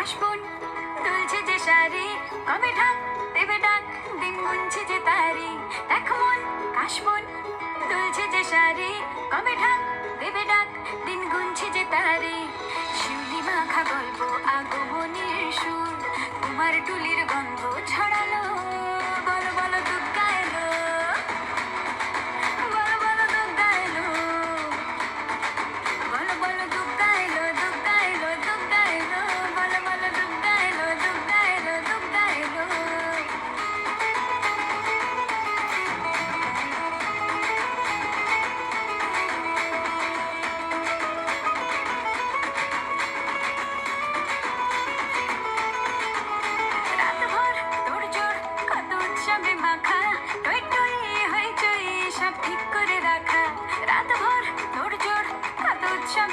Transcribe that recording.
কাশবন দুলছে যে শাড়ি, কবে ঢাক দেবে ডাক, দিন গুনছে যে তারি। দেখ মন কাশবন দুলছে যে শাড়ি, কবে ঢাক দেবে ডাক, দিন গুনছে যে তারি। শিউলি মাখা গল্প আগমনের সুর, তোমার টুলির গন্ধ ছড়ালো। বলো বলো দুগ্গা এলো, বলো বলো দুগ্গা এলো, বলো বলো দুগ্গা এলো, দুগ্গা এলো, দুগ্গা এলো, বলো বলো দুগ্গা এলো, দুগ্গা এলো, দুগ্গা এলো। রাতভর তোড়জোড় কত উৎসবে মাখা, টই টই হইচই সব ঠিক করে রাখা। রাতভর তোড়জোড় কত উৎসবে